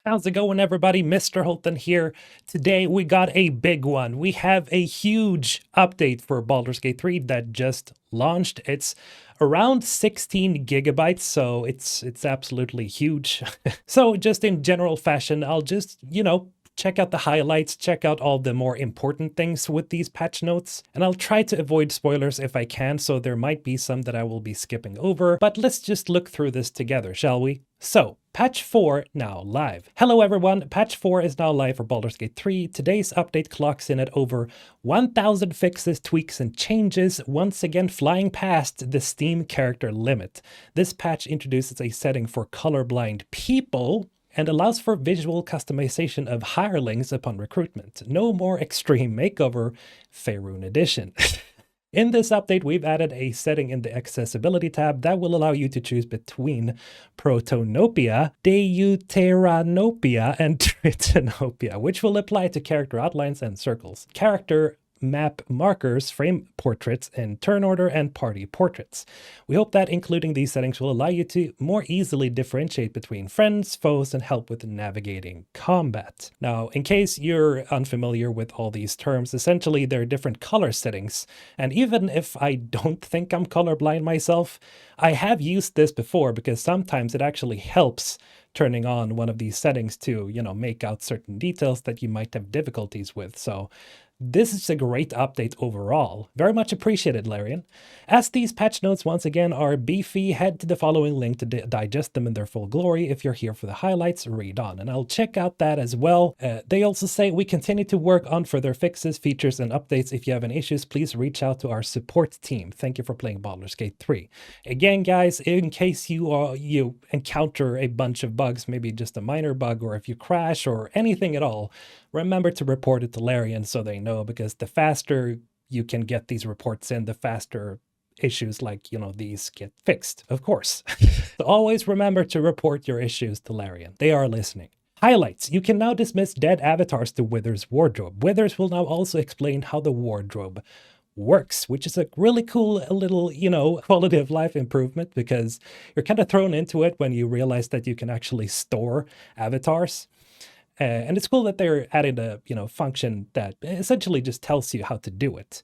How's it going, everybody? Mr. Holton here. Today we got a big one. We have a huge update for Baldur's Gate 3 that just launched. It's around 16 gigabytes, so it's absolutely huge. So just in general fashion, I'll just, check out the highlights, check out all the more important things with these patch notes, and I'll try to avoid spoilers if I can, so there might be some that I will be skipping over, but let's just look through this together, shall we? So, Patch 4 now live. Hello everyone, Patch 4 is now live for Baldur's Gate 3. Today's update clocks in at over 1,000 fixes, tweaks, and changes, once again flying past the Steam character limit. This patch introduces a setting for colorblind people, and allows for visual customization of hirelings upon recruitment. No more extreme makeover, Faerun edition. In this update, we've added a setting in the accessibility tab that will allow you to choose between protonopia, deuteranopia, and tritanopia, which will apply to character outlines and circles, character map markers, frame portraits in turn order, and party portraits. We hope that including these settings will allow you to more easily differentiate between friends, foes, and help with navigating combat. Now, in case you're unfamiliar with all these terms, essentially there are different color settings, and even if I don't think I'm colorblind myself, I have used this before because sometimes it actually helps turning on one of these settings to, make out certain details that you might have difficulties with. So this is a great update overall. Very much appreciated, Larian. As these patch notes once again are beefy, head to the following link to digest them in their full glory. If you're here for the highlights, read on, and I'll check out that as well. They also say we continue to work on further fixes, features, and updates. If you have any issues, please reach out to our support team. Thank you for playing Baldur's Gate 3. Again, guys, in case you encounter a bunch of bugs, maybe just a minor bug, or if you crash or anything at all, remember to report it to Larian so they know, because the faster you can get these reports in, the faster issues like, these get fixed, of course. So always remember to report your issues to Larian. They are listening. Highlights. You can now dismiss dead avatars to Wither's wardrobe. Withers will now also explain how the wardrobe works, which is a really cool little, quality of life improvement, because you're kind of thrown into it when you realize that you can actually store avatars. And it's cool that they're adding a, function that essentially just tells you how to do it.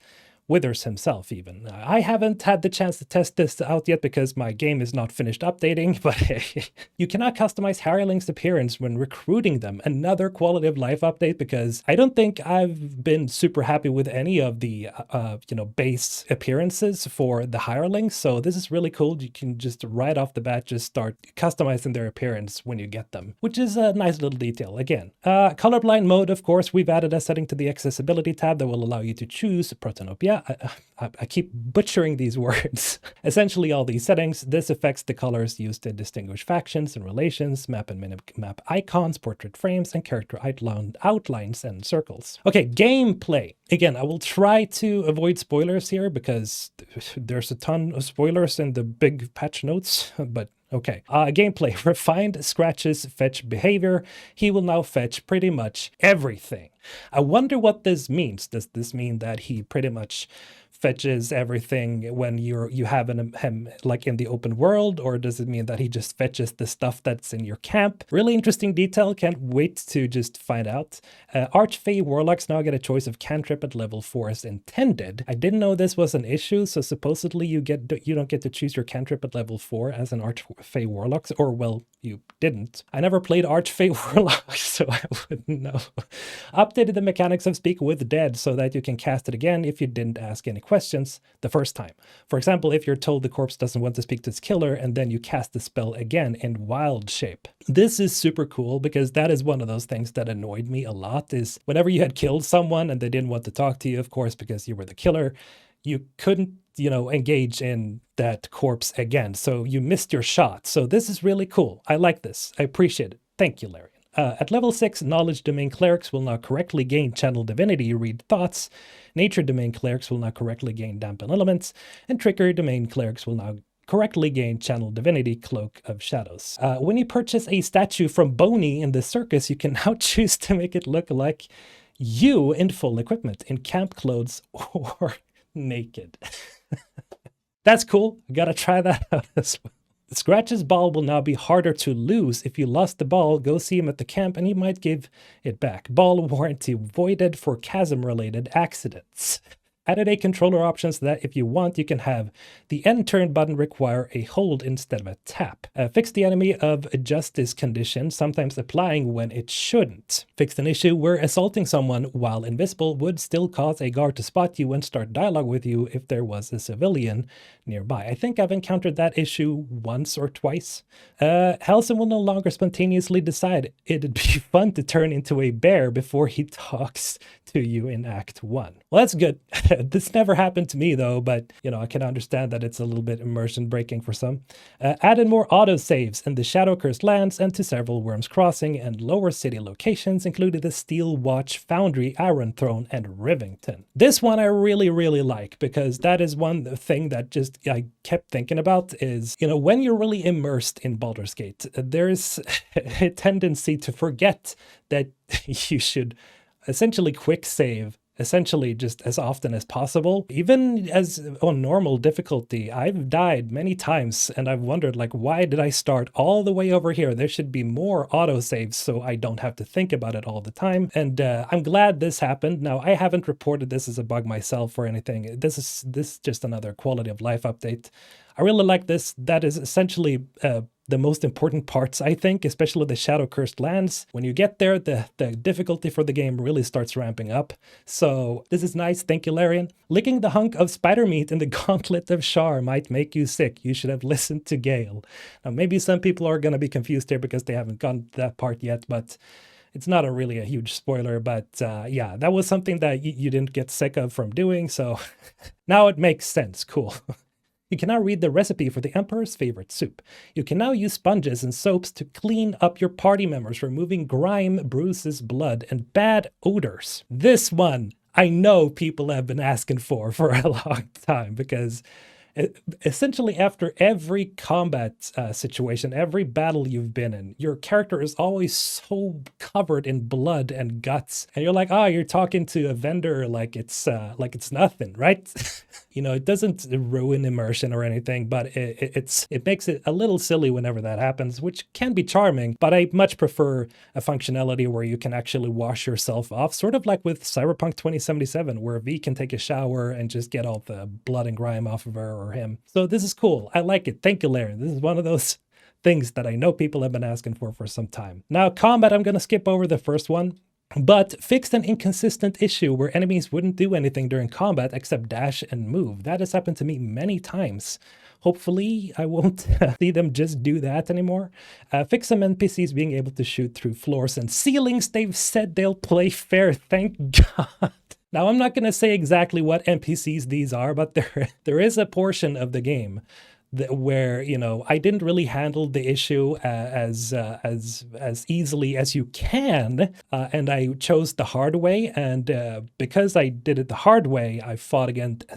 Withers himself, even. I haven't had the chance to test this out yet because my game is not finished updating, but you cannot customize hirelings' appearance when recruiting them. Another quality of life update, because I don't think I've been super happy with any of the, base appearances for the hirelings. So this is really cool. You can just right off the bat just start customizing their appearance when you get them, which is a nice little detail. Again, colorblind mode, of course, we've added a setting to the accessibility tab that will allow you to choose protonopia. I keep butchering these words. Essentially all these settings, this affects the colors used to distinguish factions and relations, map and minimap icons, portrait frames, and character outlines and circles. Okay, gameplay. Again, I will try to avoid spoilers here because there's a ton of spoilers in the big patch notes, but okay. Gameplay. Refined Scratch's fetch behavior. He will now fetch pretty much everything. I wonder what this means. Does this mean that he pretty much fetches everything when you have him like in the open world, or does it mean that he just fetches the stuff that's in your camp? Really interesting detail. Can't wait to just find out. Archfey Warlocks now get a choice of cantrip at level 4 as intended. I didn't know this was an issue, so supposedly you don't get to choose your cantrip at level 4 as an Archfey Warlocks, or well, you didn't. I never played Archfey Warlocks, so I wouldn't know. Updated the mechanics of Speak with Dead so that you can cast it again if you didn't ask any questions the first time. For example, if you're told the corpse doesn't want to speak to its killer and then you cast the spell again in wild shape. This is super cool because that is one of those things that annoyed me a lot, is whenever you had killed someone and they didn't want to talk to you, of course, because you were the killer, you couldn't, engage in that corpse again. So you missed your shot. So this is really cool. I like this. I appreciate it. Thank you, Larry. At level 6, Knowledge Domain Clerics will now correctly gain Channel Divinity, Read Thoughts. Nature Domain Clerics will now correctly gain Dampen Elements. And Trickery Domain Clerics will now correctly gain Channel Divinity, Cloak of Shadows. When you purchase a statue from Boney in the circus, you can now choose to make it look like you in full equipment, in camp clothes or naked. That's cool. I gotta try that out as well. Scratch's ball will now be harder to lose. If you lost the ball, go see him at the camp and he might give it back. Ball warranty voided for chasm-related accidents. Added a controller option so that if you want, you can have the end turn button require a hold instead of a tap. Fixed the enemy of justice condition, sometimes applying when it shouldn't. Fixed an issue where assaulting someone while invisible would still cause a guard to spot you and start dialogue with you if there was a civilian nearby. I think I've encountered that issue once or twice. Halsin will no longer spontaneously decide it'd be fun to turn into a bear before he talks to you in Act 1. Well, that's good. This never happened to me though, but you know, I can understand that it's a little bit immersion breaking for some. Added more autosaves in the Shadow Cursed lands and to several Worms Crossing and lower city locations, including the Steel Watch, Foundry, Iron Throne, and Rivington. This one I really, really like because that is one thing that just I kept thinking about is, you know, when you're really immersed in Baldur's Gate, there's a tendency to forget that you should essentially quick save essentially just as often as possible. Even as on normal difficulty, I've died many times and I've wondered, like, why did I start all the way over here? There should be more autosaves so I don't have to think about it all the time. And I'm glad this happened. Now, I haven't reported this as a bug myself or anything. This is just another quality of life update. I really like this. That is essentially the most important parts, I think, especially the Shadow Cursed lands. When you get there, the difficulty for the game really starts ramping up. So this is nice. Thank you, Larian. Licking the hunk of spider meat in the gauntlet of Shar might make you sick. You should have listened to Gale. Now, maybe some people are going to be confused here because they haven't gotten to that part yet, but it's not really a huge spoiler. But yeah, that was something that you didn't get sick of from doing. So now it makes sense. Cool. You can now read the recipe for the Emperor's favorite soup. You can now use sponges and soaps to clean up your party members, removing grime, bruises, blood, and bad odors. This one, I know people have been asking for a long time because essentially after every combat situation, every battle you've been in, your character is always so covered in blood and guts. And you're like, oh, you're talking to a vendor like it's nothing, right? You know, it doesn't ruin immersion or anything, but it makes it a little silly whenever that happens, which can be charming, but I much prefer a functionality where you can actually wash yourself off, sort of like with Cyberpunk 2077, where V can take a shower and just get all the blood and grime off of her or him. So this is cool. I like it. Thank you, Laren. This is one of those things that I know people have been asking for some time. Now, combat, I'm going to skip over the first one. But fixed an inconsistent issue where enemies wouldn't do anything during combat except dash and move. That has happened to me many times. Hopefully, I won't see them just do that anymore. Fix some NPCs being able to shoot through floors and ceilings. They've said they'll play fair, thank God. Now, I'm not going to say exactly what NPCs these are, but there is a portion of the game where, you know, I didn't really handle the issue as easily as you can, and I chose the hard way. And because I did it the hard way, I fought against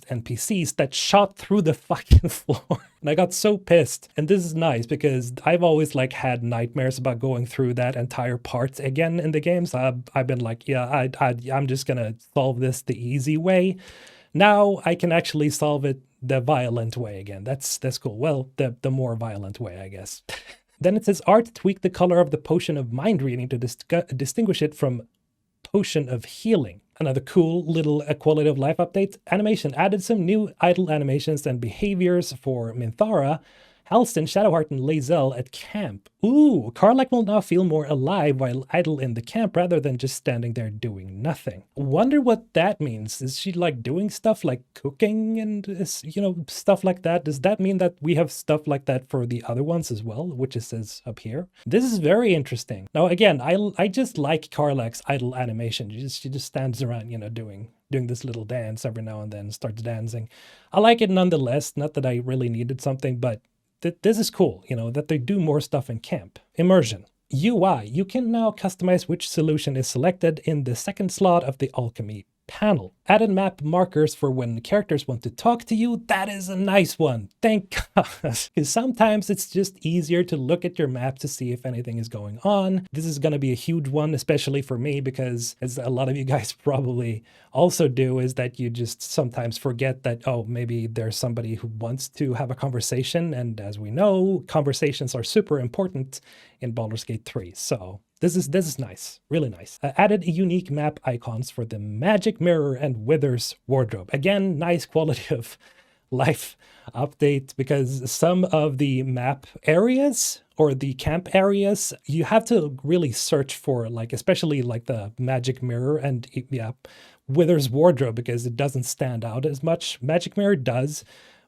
NPCs that shot through the fucking floor, and I got so pissed. And this is nice because I've always like had nightmares about going through that entire part again in the games. I've been like, yeah, I'm just gonna solve this the easy way. Now I can actually solve it the violent way again. That's cool. Well, the more violent way, I guess. Then it says art tweak the color of the potion of mind reading to distinguish it from potion of healing. Another cool little quality of life update. Animation added some new idle animations and behaviors for Minthara, Halston, Shadowheart, and Lae'zel at camp. Ooh, Karlach will now feel more alive while idle in the camp rather than just standing there doing nothing. Wonder what that means. Is she like doing stuff like cooking and, you know, stuff like that? Does that mean that we have stuff like that for the other ones as well, which it says up here? This is very interesting. Now, again, I just like Karlach's idle animation. She just stands around, you know, doing this little dance every now and then, starts dancing. I like it nonetheless. Not that I really needed something, but this is cool, you know, that they do more stuff in camp. Immersion. UI. You can now customize which solution is selected in the second slot of the alchemy panel. Added map markers for when characters want to talk to you. That is a nice one. Thank God. Because sometimes it's just easier to look at your map to see if anything is going on. This is going to be a huge one, especially for me, because as a lot of you guys probably also do, is that you just sometimes forget that, oh, maybe there's somebody who wants to have a conversation. And as we know, conversations are super important in Baldur's Gate 3. So this is nice, really nice. Added unique map icons for the Magic Mirror and Wither's Wardrobe. Again, nice quality of life update, because some of the map areas or the camp areas, you have to really search for, like, especially like the Magic Mirror and yeah, Wither's Wardrobe, because it doesn't stand out as much. Magic Mirror does,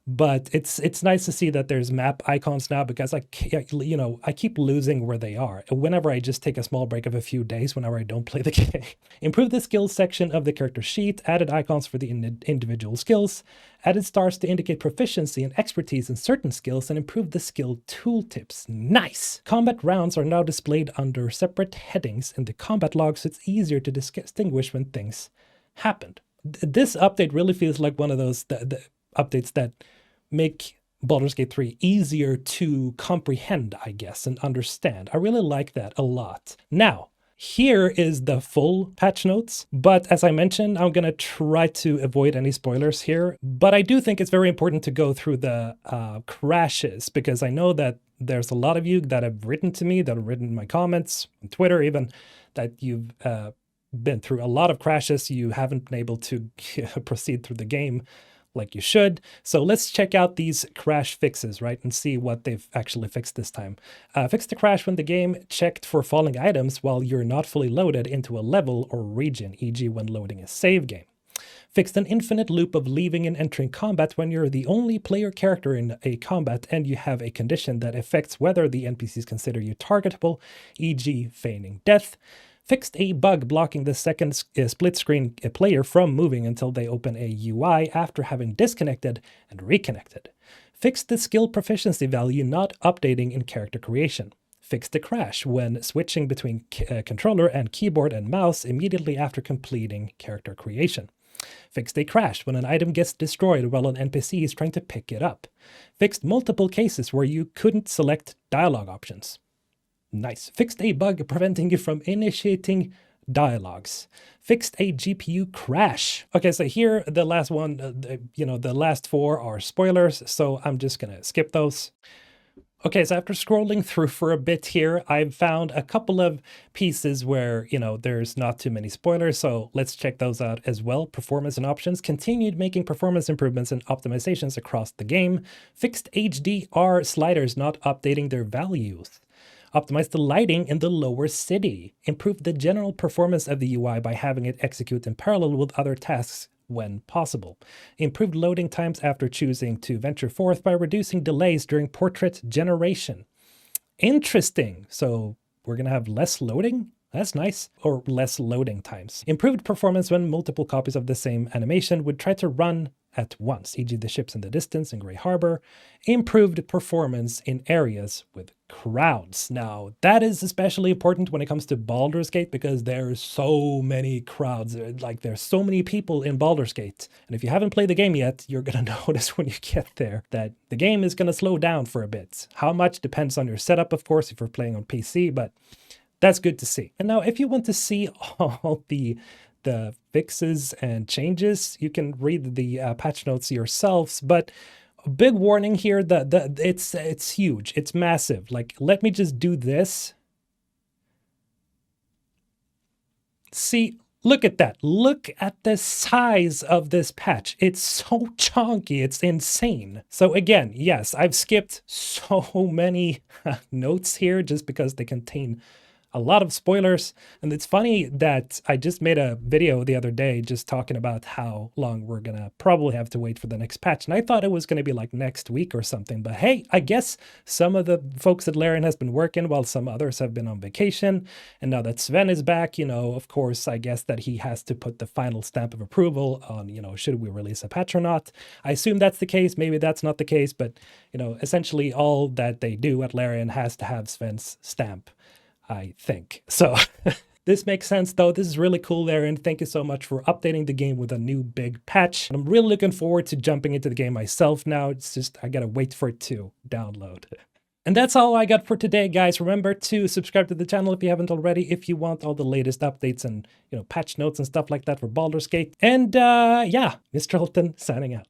but it's nice to see that there's map icons now, because I keep losing where they are whenever I just take a small break of a few days whenever I don't play the game. Improve the skills section of the character sheet, added icons for the individual skills, added stars to indicate proficiency and expertise in certain skills, and improved the skill tooltips. Nice! Combat rounds are now displayed under separate headings in the combat log, so it's easier to distinguish when things happened. This update really feels like one of those updates that make Baldur's Gate 3 easier to comprehend, I guess, and understand. I really like that a lot. Now, here is the full patch notes, but as I mentioned, I'm going to try to avoid any spoilers here. But I do think it's very important to go through the crashes, because I know that there's a lot of you that have written to me, that have written in my comments, on Twitter even, that you've been through a lot of crashes. You haven't been able to proceed through the game like you should. So let's check out these crash fixes, right, and see what they've actually fixed this time. Fix the crash when the game checked for falling items while you're not fully loaded into a level or region, e.g. when loading a save game. Fixed an infinite loop of leaving and entering combat when you're the only player character in a combat and you have a condition that affects whether the NPCs consider you targetable, e.g. feigning death. Fixed a bug blocking the second split-screen player from moving until they open a UI after having disconnected and reconnected. Fixed the skill proficiency value not updating in character creation. Fixed the crash when switching between controller and keyboard and mouse immediately after completing character creation. Fixed a crash when an item gets destroyed while an NPC is trying to pick it up. Fixed multiple cases where you couldn't select dialogue options. Nice. Fixed a bug preventing you from initiating dialogues. Fixed a GPU crash. Okay, so here the last one, the last four are spoilers, so I'm just gonna skip those. Okay, so after scrolling through for a bit here, I've found a couple of pieces where, there's not too many spoilers, so let's check those out as well. Performance and options. Continued making performance improvements and optimizations across the game. Fixed HDR sliders not updating their values. Optimize the lighting in the lower city. Improve the general performance of the UI by having it execute in parallel with other tasks when possible. Improved loading times after choosing to venture forth by reducing delays during portrait generation. Interesting. So we're going to have less loading? That's nice. Or less loading times. Improved performance when multiple copies of the same animation would try to run at once, e.g. the ships in the distance in Grey Harbor. Improved performance in areas with crowds. Now, that is especially important when it comes to Baldur's Gate, because there's so many crowds. Like, there's so many people in Baldur's Gate. And if you haven't played the game yet, you're going to notice when you get there that the game is going to slow down for a bit. How much depends on your setup, of course, if you're playing on PC, but that's good to see. And now, if you want to see all the fixes and changes, you can read the patch notes yourselves. But a big warning here, it's huge, it's massive. Like, let me just do this. See, look at that. Look at the size of this patch. It's so chunky, it's insane. So again, yes, I've skipped so many notes here just because they contain a lot of spoilers. And it's funny that I just made a video the other day just talking about how long we're gonna probably have to wait for the next patch. And I thought it was gonna be like next week or something, but hey, I guess some of the folks at Larian has been working while some others have been on vacation. And now that Sven is back, of course, I guess that he has to put the final stamp of approval on, should we release a patch or not? I assume that's the case. Maybe that's not the case, but, essentially all that they do at Larian has to have Sven's stamp, I think. So This makes sense though. This is really cool, Aaron. Thank you so much for updating the game with a new big patch. I'm really looking forward to jumping into the game myself now. It's just, I gotta wait for it to download. And that's all I got for today, guys. Remember to subscribe to the channel if you haven't already, if you want all the latest updates and, patch notes and stuff like that for Baldur's Gate. And yeah, Mr. Holton signing out.